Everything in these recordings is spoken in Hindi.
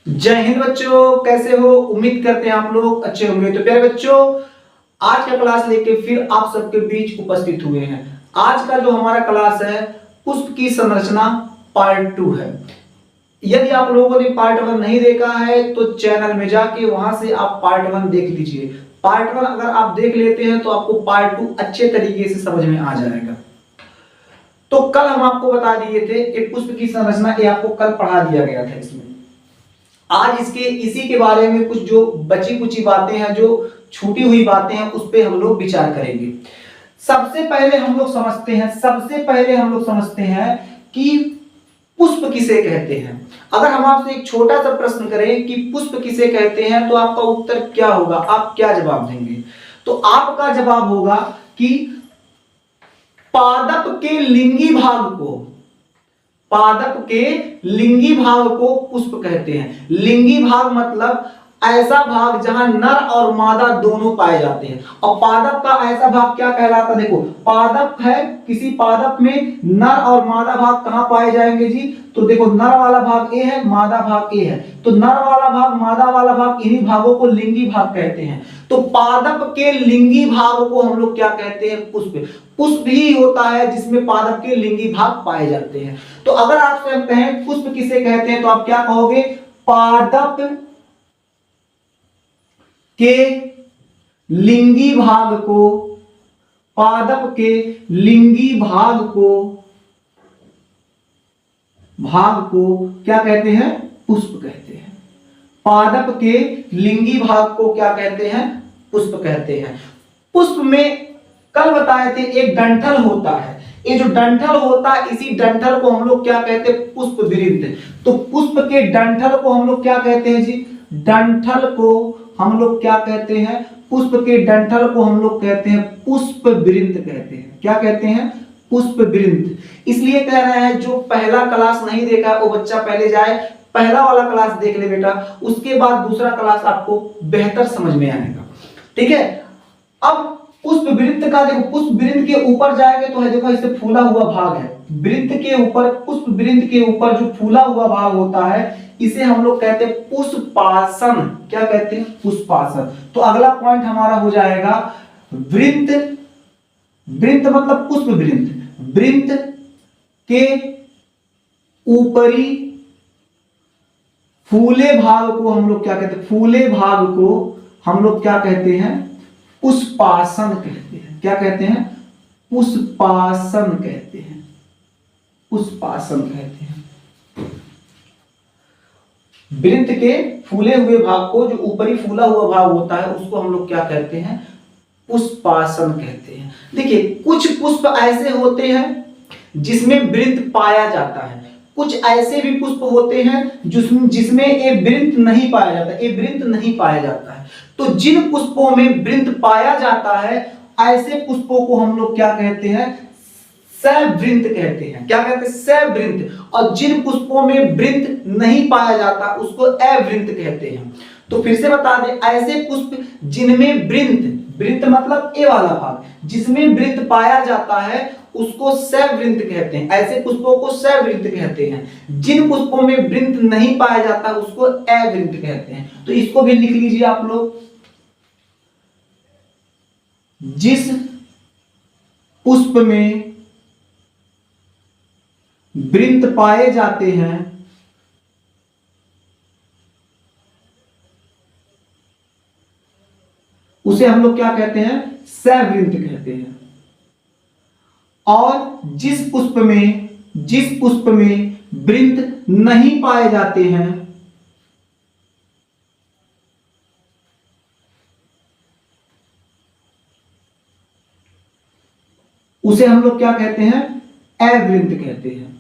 जय हिंद बच्चों, कैसे हो? उम्मीद करते हैं आप लोग अच्छे होंगे। तो प्यारे बच्चों, आज का क्लास लेके फिर आप सबके बीच उपस्थित हुए हैं। आज का जो हमारा क्लास है पुष्प की संरचना पार्ट 2 है। यदि आप लोगों ने पार्ट 1 नहीं देखा है तो चैनल में जाके वहां से आप पार्ट 1 देख लीजिए। पार्ट 1 अगर आप देख लेते हैं तो आपको पार्ट 2 अच्छे तरीके से समझ में आ जाएगा। तो कल हम आपको बता दिए थे एक पुष्प की संरचना, ये आपको कल पढ़ा दिया गया था। इसमें आज इसी के बारे में कुछ जो बची कुची बातें हैं, जो छूटी हुई बातें हैं, उस पे हम लोग विचार करेंगे। सबसे पहले हम लोग समझते हैं कि पुष्प किसे कहते हैं। अगर हम आपसे एक छोटा सा प्रश्न करें कि पुष्प किसे कहते हैं तो आपका उत्तर क्या होगा? आप क्या जवाब देंगे? तो आपका जवाब होगा कि पादप के लिंगी भाग को पुष्प कहते हैं। लिंगी भाग मतलब ऐसा भाग जहां नर और मादा दोनों पाए जाते हैं। और पादप का ऐसा भाग क्या कहलाता है? देखो, पादप है, किसी पादप में नर और मादा भाग कहां पाए जाएंगे जी? तो देखो, नर वाला भाग ए है, मादा भाग ए है। तो नर वाला भाग, मादा वाला भाग, इन्हीं भागों को लिंगी भाग कहते हैं। तो पादप के लिंगी भाग को हम लोग क्या कहते हैं? पुष्प। पुष्प ही होता है जिसमें पादप के लिंगी भाग पाए जाते हैं। तो अगर आपसे हम कहें पुष्प किसे कहते हैं तो आप क्या कहोगे? पादप के लिंगी भाग को, पादप के लिंगी भाग को क्या कहते हैं? पुष्प कहते हैं। पादप के लिंगी भाग को क्या कहते हैं? पुष्प कहते हैं। पुष्प में कल बताए थे एक डंठल होता है। ये जो डंठल होता है, इसी डंठल को हम लोग क्या कहते हैं? पुष्प विरिंध। तो पुष्प के डंठल को हम लोग क्या कहते हैं जी? डंठल को हम लोग क्या कहते हैं? पुष्प के डंठल को हम लोग कहते हैं पुष्प विरिंध कहते हैं। क्या कहते हैं? पुष्प विरिंध। इसलिए कह रहे हैं जो पहला क्लास नहीं देखा वो बच्चा पहले जाए, पहला वाला क्लास देख ले बेटा, उसके बाद दूसरा क्लास आपको बेहतर समझ में आएगा। ठीक है। अब पुष्प वृत्त का देखो, पुष्प वृत्त के ऊपर जाएंगे तो है, देखो इससे फूला हुआ भाग है। वृत्त के ऊपर, पुष्प वृत्त के ऊपर जो फूला हुआ भाग होता है इसे हम लोग कहते हैं पुष्पासन। क्या कहते हैं? पुष्पासन। तो अगला पॉइंट हमारा हो जाएगा वृत्त। वृत्त मतलब पुष्प वृत्त। वृत्त के ऊपरी फूले भाग को हम लोग क्या कहते हैं? फूले भाग को हम लोग क्या कहते हैं? पुष्पासन कहते हैं। क्या कहते हैं? पुष्पासन कहते हैं। पुष्पासन कहते हैं। वृत्त के फूले हुए भाग को, जो ऊपरी फूला हुआ भाग होता है, उसको हम लोग क्या कहते हैं? पुष्पासन कहते हैं। देखिए, कुछ पुष्प ऐसे होते हैं जिसमें वृत्त पाया जाता है, कुछ ऐसे भी पुष्प होते हैं जिसमें ये वृत्त नहीं पाया जाता, ये वृत्त नहीं पाया जाता है। तो जिन पुष्पों में वृत्त पाया जाता है, ऐसे पुष्पों को हम लोग क्या कहते हैं? सवृत्त कहते हैं। क्या कहते हैं? सवृत्त। और जिन पुष्पों में वृत्त नहीं पाया जाता उसको अवृत्त कहते हैं। तो फिर से बता दें, ऐसे पुष्प जिनमें वृत्त, वृत्त मतलब ए वाला भाग, जिसमें वृत्त पाया जाता है उसको सवृत्त कहते हैं। ऐसे पुष्पों को सवृत्त कहते हैं। जिन पुष्पों में वृत्त नहीं पाया जाता उसको अवृत्त कहते हैं। तो इसको भी लिख लीजिए आप लोग। जिस पुष्प में वृत्त पाए जाते हैं उसे हम लोग क्या कहते हैं? सवृत्त कहते हैं। और जिस पुष्प में वृत्त नहीं पाए जाते हैं उसे हम लोग क्या कहते हैं? अवृत्त कहते हैं।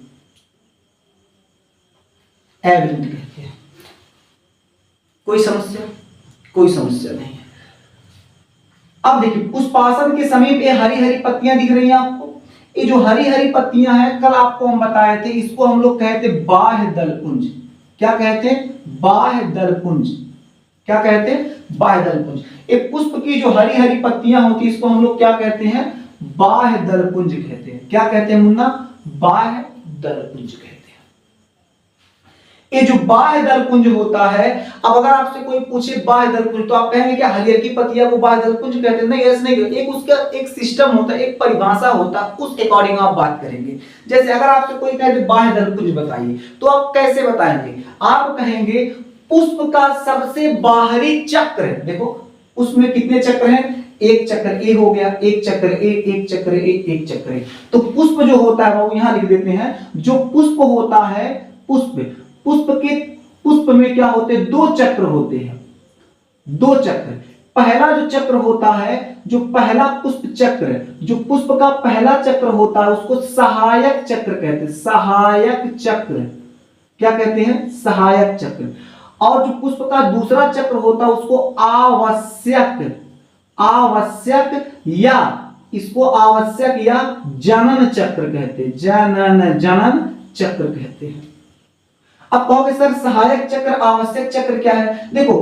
अवृत्त कहते हैं। कोई समस्या? कोई समस्या नहीं है। अब देखिए, पुष्पासन के समीप ये हरी हरी पत्तियां दिख रही हैं आपको। ये जो हरी हरी पत्तियां हैं, कल आपको हम बताए थे, इसको हम लोग कहते हैं बाह्य दलपुंज। क्या कहते हैं? बाह्य दलपुंज। क्या कहते हैं? बाह्य दलपुंज। एक पुष्प की जो हरी हरी पत्तियां होती है इसको हम लोग क्या कहते हैं? बाह्य दलपुंज कहते हैं। क्या कहते हैं मुन्ना? बाह्य दलपुंज कहते हैं। ये जो बाह्य दलपुंज होता है, अब अगर आपसे कोई पूछे बाह्य दलपुंज तो आप कहेंगे क्या हरियर की पत्तियां को बाह्य दलपुंज कहते हैं? नहीं, ऐसा नहीं, एक उसका एक सिस्टम होता है, एक परिभाषा होता है, उस अकॉर्डिंग आप बात करेंगे। जैसे अगर आपसे कोई कहे बाह्य दलपुंज बताइए तो आप कैसे बताएंगे? आप कहेंगे पुष्प का सबसे बाहरी चक्र, देखो उसमें कितने चक्र हैं? एक चक्र ए हो गया, एक चक्र ए, एक चक्र ए, एक चक्र ए। तो पुष्प जो होता है वो यहां लिख देते हैं, जो पुष्प होता है, पुष्प में क्या होते हैं? दो चक्र होते हैं, दो चक्र। पहला जो चक्र होता है, जो पहला पुष्प चक्र, जो पुष्प का पहला चक्र होता है उसको सहायक चक्र कहते हैं। सहायक चक्र क्या कहते हैं? सहायक चक्र। और जो पुष्प का दूसरा चक्र होता है उसको आवश्यक, आवश्यक या इसको आवश्यक या जनन चक्र कहते हैं। जनन चक्र कहते हैं। अब कहोगे सर सहायक चक्र आवश्यक चक्र क्या है? देखो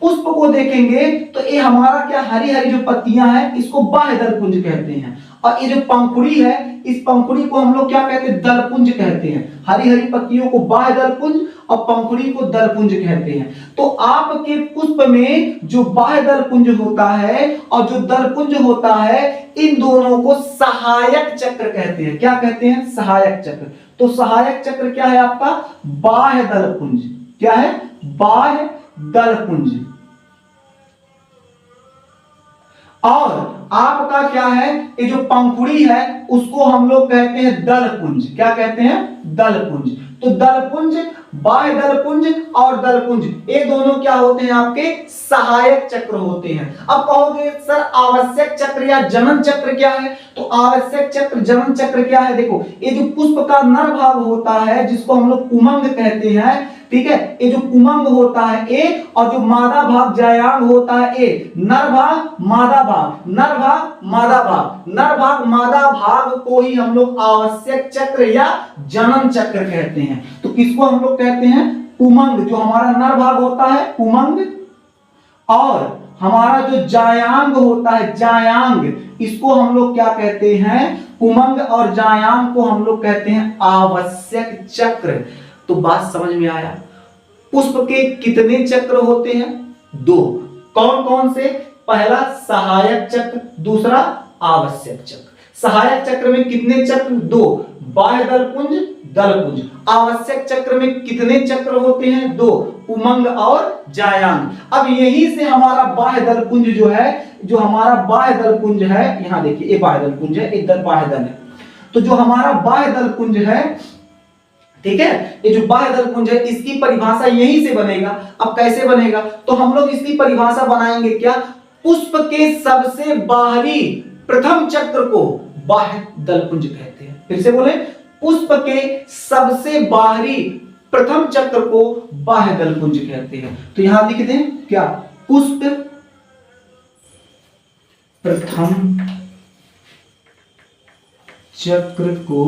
पुष्प को देखेंगे तो ये हमारा क्या हरी हरी जो पत्तियां हैं इसको बाह्य दलपुंज कहते हैं, और ये जो पंखुड़ी है इस पंखुड़ी को हम लोग क्या कहते हैं? दलपुंज कहते हैं। हरी हरी पत्तियों को बाह्य दलपुंज और पंखुड़ी को दलपुंज कहते हैं। तो आपके पुष्प में जो बाह्य दलपुंज होता है और जो दलपुंज होता है, इन दोनों को सहायक चक्र कहते हैं। क्या कहते हैं? सहायक चक्र। तो सहायक चक्र क्या है आपका? बाह्य दलपुंज। क्या है? बाह्य दलपुंज। और आपका क्या है? ये जो पंखुड़ी है उसको हम लोग कहते हैं दलपुंज। क्या कहते हैं? दलपुंज। तो दलपुंज, बाह्य दलपुंज और दलपुंज ये दोनों क्या होते हैं? आपके सहायक चक्र होते हैं। अब कहोगे सर आवश्यक चक्र या जनन चक्र क्या है? तो आवश्यक चक्र, जनन चक्र क्या है? देखो ये जो पुष्प का नर भाग होता है जिसको हम लोग पुमंग कहते हैं, ठीक है, ये जो पुमंग होता है ए, और जो मादा भाग जायांग होता है ए। नर भाग मादा भाग, नर भाग मादा भाग, नर भाग मादा भाग को ही हम लोग आवश्यक चक्र या जनन चक्र कहते हैं। तो किसको हम लोग कहते हैं? पुमंग, जो हमारा नर भाग होता है पुमंग, और हमारा जो जायांग होता है जायांग, इसको हम लोग क्या कहते हैं? पुमंग, और जायांग को हम लोग कहते हैं आवश्यक चक्र। तो बात समझ में आया? पुष्प के कितने चक्र होते हैं? दो। कौन कौन से? पहला सहायक चक्र, दूसरा आवश्यक चक्र। सहायक चक्र में कितने चक्र? दो, बाह्य दलपुंज, दलपुंज। आवश्यक चक्र में कितने चक्र होते हैं? दो, उमंग और जायांग। अब यहीं से हमारा बाह्य दलपुंज जो है, जो हमारा बाह्य दलपुंज है, यहां देखिए ये बाह्य दलपुंज है, एक दल बाह्य दल है। तो जो हमारा बाह्य दलपुंज है, ठीक है, ये जो बाह्य दलपुंज है इसकी परिभाषा यहीं से बनेगा। अब कैसे बनेगा? तो हम लोग इसकी परिभाषा बनाएंगे क्या? पुष्प के सबसे बाहरी प्रथम चक्र को बाह्य दलपुंज कहते हैं। फिर से बोले, पुष्प के सबसे बाहरी प्रथम चक्र को बाह्य दलपुंज कहते हैं। तो यहां लिख दें क्या? पुष्प प्रथम चक्र को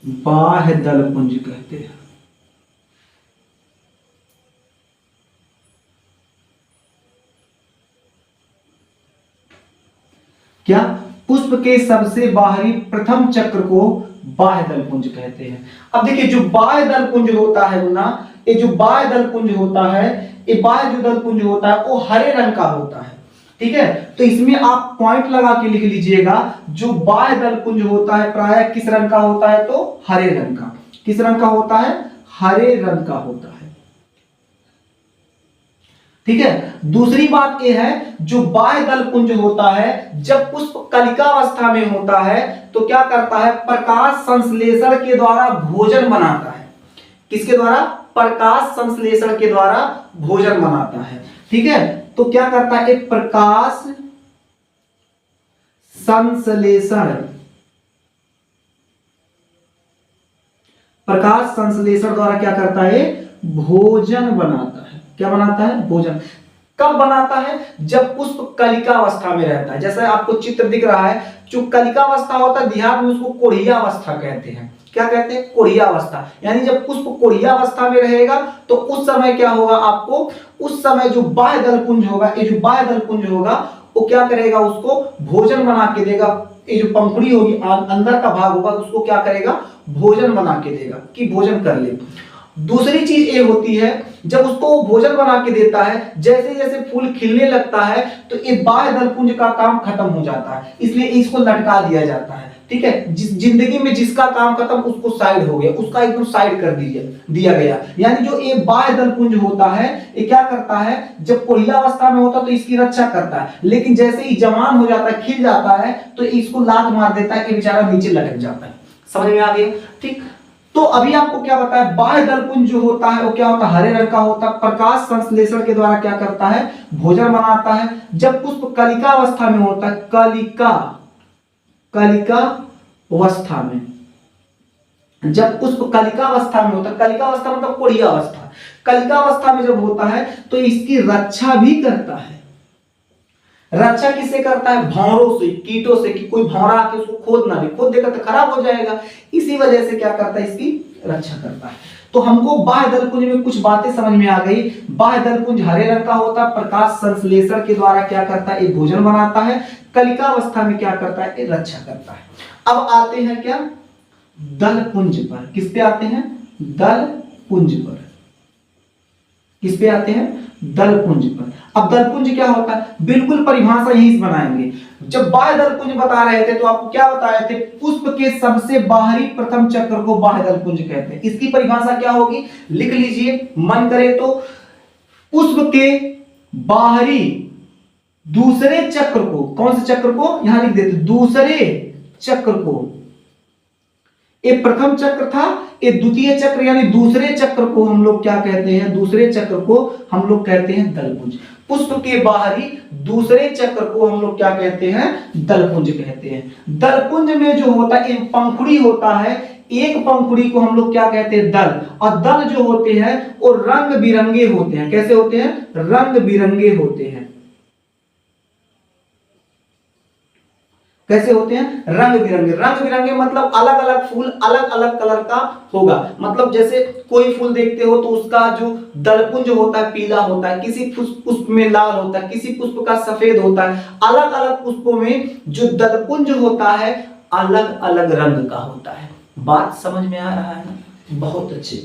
बाह्य दलपुंज कहते हैं। क्या? पुष्प के सबसे बाहरी प्रथम चक्र को बाह्य दलपुंज कहते हैं। अब देखिए जो बाह्य दलपुंज होता है ना, ये जो बाह्य दलपुंज होता है, ये बाह्य जो दलपुंज होता है वो हरे रंग का होता है, ठीक है। तो इसमें आप पॉइंट लगा के लिख लीजिएगा, जो बाह्य दलपुंज होता है प्रायः किस रंग का होता है? तो हरे रंग का। किस रंग का होता है? हरे रंग का होता है, ठीक है। दूसरी बात यह है, जो बाह्य दलपुंज होता है जब पुष्प कलिकावस्था में होता है तो क्या करता है? प्रकाश संश्लेषण के द्वारा भोजन बनाता है। किसके द्वारा? प्रकाश संश्लेषण के द्वारा भोजन बनाता है, ठीक है। तो क्या करता है? एक प्रकाश संश्लेषण, प्रकाश संश्लेषण द्वारा क्या करता है? भोजन बनाता है। क्या बनाता है? भोजन। कब बनाता है? जब पुष्प कलिकावस्था में रहता है। जैसे आपको चित्र दिख रहा है, जो कलिकावस्था होता है देहात में उसको कोढ़ियावस्था कहते हैं। क्या कहते हैं? कोढ़ियावस्था। यानी जब पुष्प कोढ़ियावस्था में रहेगा तो उस समय क्या होगा आपको? उस समय जो बाह्य दलपुंज होगा, ये जो बाह्य दलपुंज होगा वो क्या करेगा? उसको भोजन बना के देगा, ये जो पंखुड़ी होगी अंदर का भाग होगा उसको क्या करेगा, भोजन बना के देगा कि भोजन कर ले। दूसरी चीज ये होती है जब उसको भोजन बना के देता है, जैसे जैसे फूल खिलने लगता है तो ये बाह्य दलपुंज का काम खत्म हो जाता है, इसलिए इसको लटका दिया जाता है। ठीक है, जिस जिंदगी में जिसका काम खत्म उसको साइड हो गया, उसका एकदम साइड कर दिया गया। यानी जो ये बाह्य दलपुंज होता है ये क्या करता है, जब कोढ़ियावस्था में होता है तो इसकी रक्षा करता है, लेकिन जैसे ही जवान हो जाता है, खिल जाता है तो इसको लात मार देता है कि बेचारा नीचे लटक जाता है। समझ में आ गया? ठीक। तो अभी आपको क्या बताया, बाह्य दलपुंज जो होता है वो क्या होता है, हरे रंग का होता है, प्रकाश संश्लेषण के द्वारा क्या करता है, भोजन बनाता है। जब पुष्प कलिका अवस्था में होता है, कलिका अवस्था में, जब पुष्प कलिका अवस्था में होता है, कलिका अवस्था मतलब कोढ़िया अवस्था, कलिका अवस्था में जब होता है तो इसकी रक्षा भी करता है। रक्षा किससे करता है, भौरों से, कीटों से, कि कोई भौरा आके उसको खोद ना दे, खोद देगा तो खराब हो जाएगा, इसी वजह से क्या करता है, इसकी रक्षा करता है। तो हमको बाह्य दलपुंज में कुछ बातें समझ में आ गई। बाह्य दलपुंज हरे रंग का होता है, प्रकाश संश्लेषण के द्वारा क्या करता है, ये भोजन बनाता है। कलिका अवस्था में क्या करता है, ये रक्षा करता है। अब आते हैं क्या, दलपुंज पर। किस पे आते हैं, दलपुंज पर। किस पे आते हैं, दलपुंज पर। अब दलपुंज क्या होता है, बिल्कुल परिभाषा यही बनाएंगे। जब बाह्य दलपुंज बता रहे थे तो आपको क्या बता रहे थे, पुष्प के सबसे बाहरी प्रथम चक्र को बाह्य दलपुंज कहते हैं। इसकी परिभाषा क्या होगी, लिख लीजिए मन करे तो, पुष्प के बाहरी दूसरे चक्र को, कौन से चक्र को, यहां लिख देते, दूसरे चक्र को, ये प्रथम चक्र था, ये द्वितीय चक्र यानी दूसरे चक्र को हम लोग क्या कहते हैं, दूसरे चक्र को हम लोग कहते हैं दलपुंज। पुष्प के बाहरी दूसरे चक्र को हम लोग क्या कहते हैं, दलपुंज कहते हैं। दलपुंज में जो होता है, एक पंखुड़ी होता है, एक पंखुड़ी को हम लोग क्या कहते हैं, दल। और दल जो होते हैं वो रंग बिरंगे होते हैं। कैसे होते हैं, रंग बिरंगे होते हैं। कैसे होते हैं, रंग बिरंगे। रंग बिरंगे मतलब अलग अलग फूल अलग अलग कलर का होगा। मतलब जैसे कोई फूल देखते हो तो उसका जो दलपुंज होता है पीला होता है, किसी पुष्प में लाल होता है, किसी पुष्प का सफेद होता है। अलग अलग पुष्पों में जो दलपुंज होता है अलग अलग रंग का होता है। बात समझ में आ रहा है ना, बहुत अच्छे।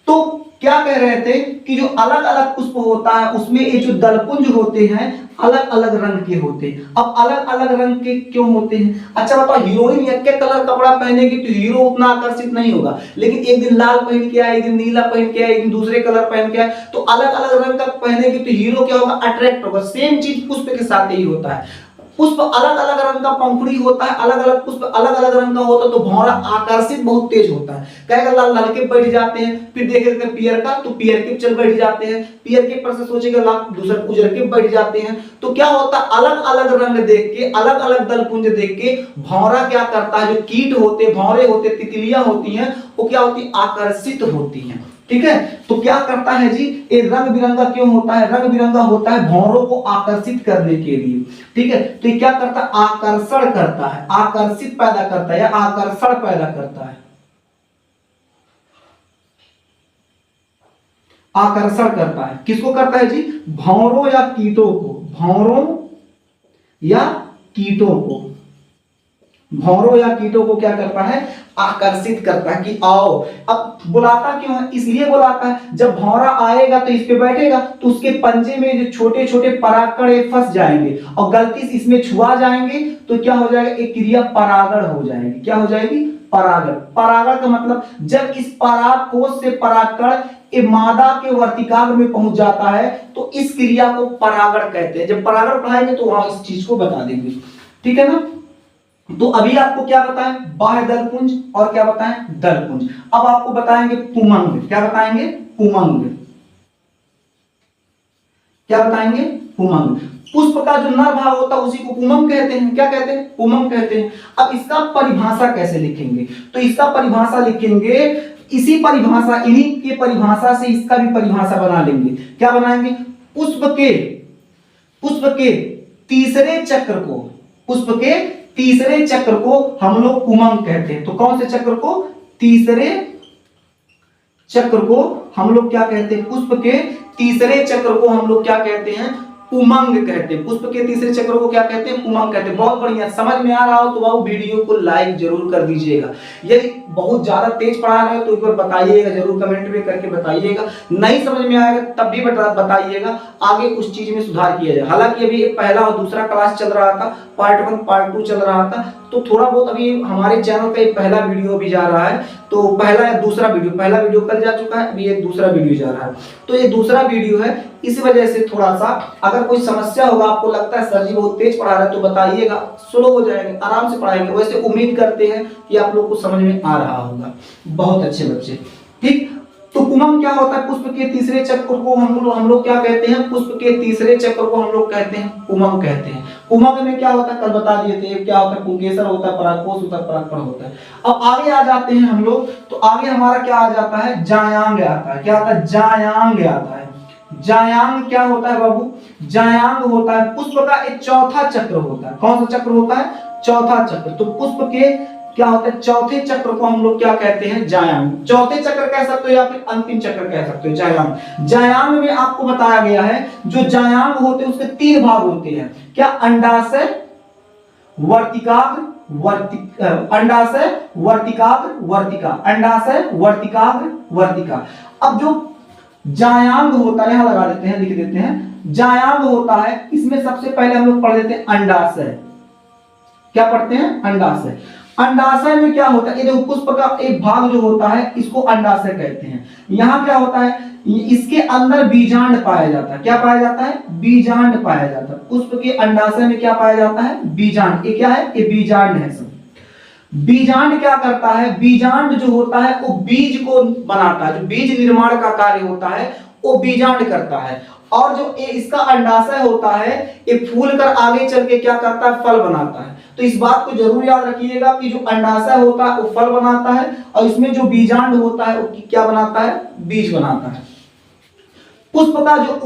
तो क्या कह रहे थे कि जो अलग अलग पुष्प होता है उसमें ये जो दलपुंज होते हैं अलग अलग रंग के होते हैं। अब अलग अलग रंग के क्यों होते हैं, अच्छा बताओ, हीरोइन एक के कलर कपड़ा पहनेगी तो हीरो उतना आकर्षित नहीं होगा, लेकिन एक दिन लाल पहन के आए, एक दिन नीला पहन के आए, एक दिन दूसरे कलर पहन के आए, तो अलग अलग रंग का पहनेगी तो हीरो क्या होगा, अट्रैक्ट होगा। सेम चीज पुष्प के साथ ही होता है। पुष्प अलग अलग रंग का पंखुड़ी होता है, अलग अलग पुष्प अलग अलग रंग का होता है, तो भौरा आकर्षित बहुत तेज होता है। कहेगा लाल लाल के बैठ जाते हैं, फिर देखेगा पियर का तो पियर के चल बैठ जाते हैं, पियर के पर से सोचेगा लाल दूसरे उजर के बैठ जाते हैं। तो क्या होता है, अलग अलग रंग देख के, अलग अलग दलपुंज देख के भौरा क्या करता है, जो कीट होते, भौरे होते, तितलियां होती हैं, वो क्या होती, आकर्षित होती हैं। ठीक है, तो क्या करता है जी, ये रंग बिरंगा क्यों होता है, रंग बिरंगा होता है भौरों को आकर्षित करने के लिए। ठीक है, तो ये क्या करता है, आकर्षण करता है, आकर्षित पैदा करता है या आकर्षण पैदा करता है, आकर्षण करता है। किसको करता है जी, भौरों या कीटों को, भौरों या कीटों को, भौरों या कीटों को क्या करता है, आकर्षित करता है कि आओ। अब बुलाता क्यों है, इसलिए बुलाता है, जब भौरा आएगा तो इस पे बैठेगा तो उसके पंजे में जो छोटे छोटे परागकण फंस जाएंगे और गलती से इसमें छुआ जाएंगे तो क्या हो जाएगा, एक क्रिया परागण हो जाएगी। क्या हो जाएगी, परागण। परागण का मतलब जब इस पराग कोश से परागकण मादा के वर्तिकाग्र में पहुंच जाता है तो इस क्रिया को परागण कहते हैं। जब परागण पढ़ाएंगे तो वहां इस चीज को बता देंगे। ठीक है ना, तो अभी आपको क्या बताएं, बाह्य दलपुंज और क्या बताएं, दलपुंज। अब आपको बताएंगे पुमंग। क्या बताएंगे, पुमंग। क्या बताएंगे, पुमंग। पुष्प का जो नर भाग होता है उसी को पुमंग कहते हैं। क्या कहते हैं, पुमंग कहते हैं। अब इसका परिभाषा कैसे लिखेंगे, तो इसका परिभाषा लिखेंगे, इसी परिभाषा, इन्हीं के परिभाषा से इसका भी परिभाषा बना लेंगे। क्या बनाएंगे, पुष्प के तीसरे चक्र को, पुष्प के तीसरे चक्र को हम लोग पुमंग कहते हैं। तो कौन से चक्र को, तीसरे चक्र को हम लोग क्या कहते हैं, पुष्प के तीसरे चक्र को हम लोग क्या कहते हैं, उमंग कहते हैं। पुष्प के तीसरे चक्र को क्या कहते हैं? उमंग कहते हैं। बहुत बढ़िया, समझ में आ रहा हो तो वो वीडियो को लाइक जरूर कर दीजिएगा। यदि बहुत ज्यादा तेज पढ़ा रहे हो तो एक बार बताइएगा, जरूर कमेंट में करके बताइएगा। नहीं समझ में आएगा तब भी बताइएगा, आगे उस चीज में सुधार किया जाए। हालांकि अभी पहला और दूसरा क्लास चल रहा था, पार्ट 1 पार्ट 2 चल रहा था, तो थोड़ा बहुत अभी हमारे चैनल का एक पहला वीडियो भी जा रहा है, तो पहला वीडियो कल जा चुका है, अभी एक दूसरा वीडियो जा रहा है। तो ये दूसरा वीडियो है, इस वजह से थोड़ा सा अगर कोई समस्या होगा, आपको लगता है सर जी बहुत तेज पढ़ा रहे हैं, तो बताइएगा, स्लो हो जाएगा, आराम से पढ़ाएंगे। वैसे उम्मीद करते हैं कि आप लोग को समझ में आ रहा होगा। बहुत अच्छे बच्चे, ठीक। तो पुमंग क्या होता है? पुष्प के तीसरे चक्र को हम लोग क्या कहते हैं? पुष्प के तीसरे चक्र को हम लोग कहते हैं पुमंग कहते हैं। पुमंग में क्या होता है? कल बता दिए थे, क्या होता है? पुंकेसर होता है, परागकोश होता है, परागकण होता है। अब आगे आ जाते हैं हम लोग, तो आगे हमारा क्या आ जाता है? जायांग आता है। क्या आता है? जायांग आता है। जायांग क्या होता है बाबू? जायांग होता है पुष्प का एक चौथा चक्र होता है। कौन सा चक्र होता है? चौथा चक्र। तो पुष्प के क्या होता है? चौथे चक्र को हम लोग क्या कहते हैं? जायांग। चौथे चक्र कह सकते हो या फिर अंतिम चक्र कह सकते हो, जायांग। जायांग में आपको बताया गया है, जो जायांग होते हैं उसके 3 भाग होते हैं। क्या? अंडाशय, वर्तिकाग्र, अंडाशय, वर्तिकाग्र, वर्तिका, अंडाशय, वर्तिकाग्र, वर्तिका। अब जो जायांग होता है, यहां लगा देते हैं, लिख देते हैं, जायांग होता है, इसमें सबसे पहले हम लोग पढ़ लेते हैं अंडाशय। क्या पढ़ते हैं? अंडाशय। अंडाशय में क्या होता है? ये देखो, पुष्प का एक भाग जो होता है इसको अंडाशय कहते हैं। यहाँ क्या होता है? इसके अंदर बीजांड पाया जाता है। क्या पाया जाता है? बीजांड पाया जाता है। पुष्प के अंडाशय में क्या पाया जाता है? बीजांड। ये क्या है? ये बीजांड है सब। बीजांड क्या करता है? बीजांड जो होता है वो बीज को बनाता है, जो बीज निर्माण का कार्य होता है वो बीजांड करता है। और जो इसका अंडाशय होता है ये फूल कर आगे चल के क्या करता है? फल बनाता है। तो इस बात को जरूर याद रखिएगा कि जो अंडाशय होता है वो फल बनाता है, और इसमें जो बीजांड होता है वो क्या बनाता है? बीज बनाता है। पुष्प का जो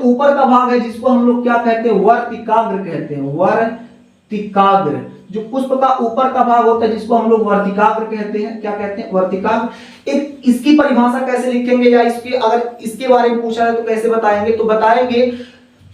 ऊपर का भाग है, जिसको हम लोग क्या कहते हैं? वर्तिकाग्र कहते हैं। वर्तिकाग्र। जो पुष्प का ऊपर का भाग होता है जिसको हम लोग वर्तिकाग्र कहते हैं। क्या कहते हैं? वर्तिकाग्र। एक इसकी परिभाषा कैसे लिखेंगे, या इसकी अगर इसके बारे में पूछा है तो कैसे बताएंगे? तो बताएंगे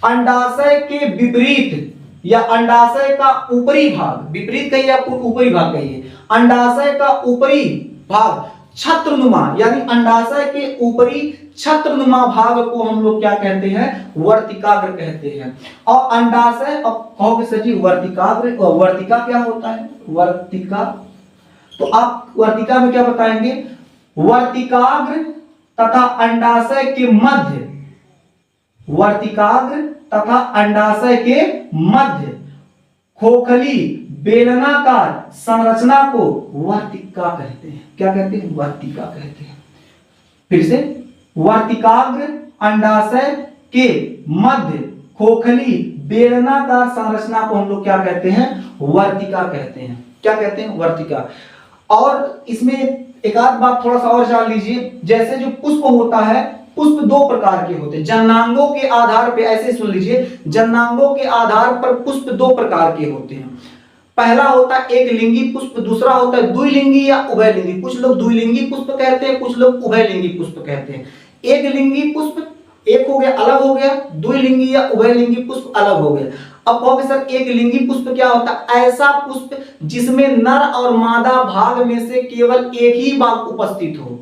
अंडाशय के विपरीत या अंडाशय का ऊपरी भाग, विपरीत कहिए या ऊपरी भाग कहिए, अंडाशय का ऊपरी भाग छत्रनुमा, यानी अंडाशय के ऊपरी छत्रनुमा भाग को हम लोग क्या कहते हैं? वर्तिकाग्र कहते हैं। और अंडाशय, अब कहोगे सर जी वर्तिकाग्र, वर्तिका क्या होता है? वर्तिका, तो आप वर्तिका में क्या बताएंगे? वर्तिकाग्र तथा अंडाशय के मध्य, वर्तिकाग्र तथा अंडाशय के मध्य खोखली बेलनाकार संरचना को वर्तिका कहते हैं। क्या कहते हैं? वर्तिका कहते हैं। फिर से, वर्तिकाग्र अंडाशय के मध्य खोखली बेलनाकार संरचना को हम लोग क्या कहते हैं? वर्तिका कहते हैं। क्या कहते हैं? वर्तिका। और इसमें एक आध बात थोड़ा सा और जान लीजिए, जैसे जो पुष्प होता है, पुष्प 2 प्रकार के होते हैं। जननांगों के आधार पे, ऐसे सुन लीजिए, जननांगों के आधार पर पुष्प 2 प्रकार के होते हैं। पहला होता है एक लिंगी पुष्प, दूसरा होता है द्विलिंगी या उभयलिंगी। कुछ लोग द्विलिंगी पुष्प कहते हैं, कुछ लोग उभयलिंगी पुष्प कहते हैं। एक लिंगी पुष्प एक हो गया, अलग हो गया, द्विलिंगी या उभयलिंगी पुष्प अलग हो गया। अब कहोगे सर एक लिंगी पुष्प क्या होता है? ऐसा पुष्प जिसमें नर और मादा भाग में से केवल एक ही भाग उपस्थित हो,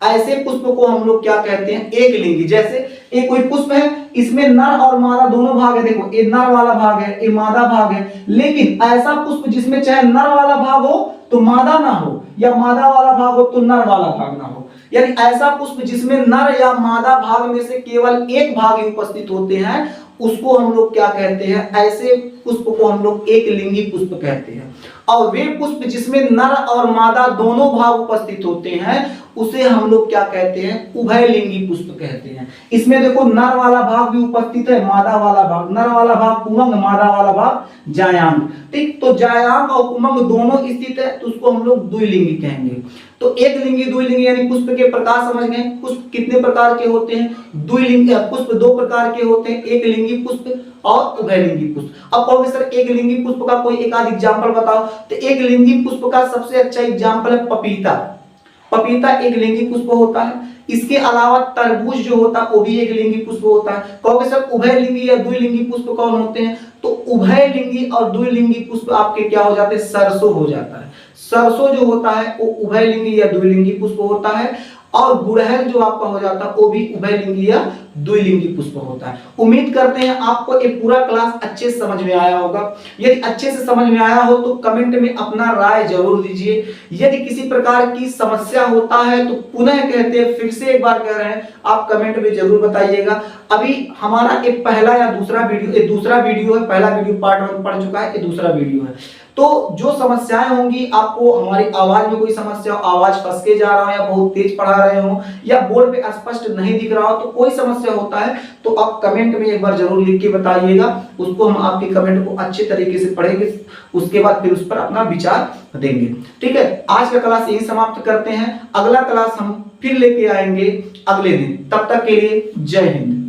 ऐसे पुष्प को हम लोग क्या कहते हैं? एक लिंगी। जैसे एक कोई पुष्प है, इसमें नर और मादा दोनों भाग है, देखो ये नर वाला भाग है, ये मादा भाग है, लेकिन ऐसा पुष्प जिसमें चाहे नर वाला भाग हो तो मादा ना हो, या मादा वाला भाग हो तो नर वाला भाग ना हो, यानी ऐसा पुष्प जिसमें नर या मादा भाग में से केवल एक भाग ही उपस्थित होते हैं, उसको हम लोग क्या कहते हैं? ऐसे पुष्प को हम लोग एक लिंगी पुष्प कहते हैं। और वे पुष्प जिसमें नर और मादा दोनों भाग उपस्थित होते हैं उसे हम लोग क्या कहते हैं? उभयलिंगी पुष्प कहते हैं। इसमें देखो नर वाला भाग भी उपस्थित है, मादा वाला भाग, नर वाला भाग पुमंग, मादा वाला भाग जायांग। ठीक, तो जायांग और पुमंग दोनों स्थित है, तो उसको हम लोग द्विलिंगी कहेंगे। तो एक लिंगी द्विलिंगी यानी पुष्प के प्रकार समझ गए। पुष्प कितने प्रकार के होते हैं? द्विलिंगी पुष्प 2 प्रकार के होते हैं, एक लिंगी पुष्प और उभयलिंगी पुष्प। अब कहोगे सर एक लिंगी पुष्प का कोई एक आध एग्जांपल बताओ, तो एक लिंगी पुष्प का सबसे अच्छा एग्जांपल है पपीता। पपीता एक लिंगी पुष्प होता है। इसके अलावा तरबूज जो होता है वो भी एक लिंगी पुष्प होता है। कहोगे सर उभयलिंगी या द्विलिंगी पुष्प कौन होते हैं? तो उभयलिंगी और द्विलिंगी पुष्प आपके क्या हो जाते हैं? सरसों हो जाता है। सरसों जो होता है वो उभयलिंगी या द्विलिंगी पुष्प होता है, और गुड़हल जो आपका हो जाता है वो भी उभयलिंगी या द्विलिंगी पुष्प होता है। उम्मीद करते हैं आपको ये पूरा क्लास अच्छे से समझ में आया होगा। यदि अच्छे से समझ में आया हो तो कमेंट में अपना राय जरूर दीजिए। यदि किसी प्रकार की समस्या होता है तो पुनः कहते हैं, फिर से एक बार कह रहे हैं, आप कमेंट में जरूर बताइएगा। अभी हमारा एक पहला या दूसरा वीडियो है, पहला वीडियो पार्ट 1 पढ़ चुका है, ये दूसरा वीडियो है। तो जो समस्याएं होंगी, आपको हमारी आवाज में कोई समस्या हो, आवाज फंस के जा रहा हो, या बहुत तेज पढ़ा रहे हो, या बोर्ड पे स्पष्ट नहीं दिख रहा हो, तो कोई समस्या होता है तो आप कमेंट में एक बार जरूर लिख के बताइएगा। उसको हम आपके कमेंट को अच्छे तरीके से पढ़ेंगे, उसके बाद फिर उस पर अपना विचार देंगे। ठीक है, आज का क्लास यही समाप्त करते हैं। अगला क्लास हम फिर लेके आएंगे अगले दिन। तब तक के लिए जय हिंद।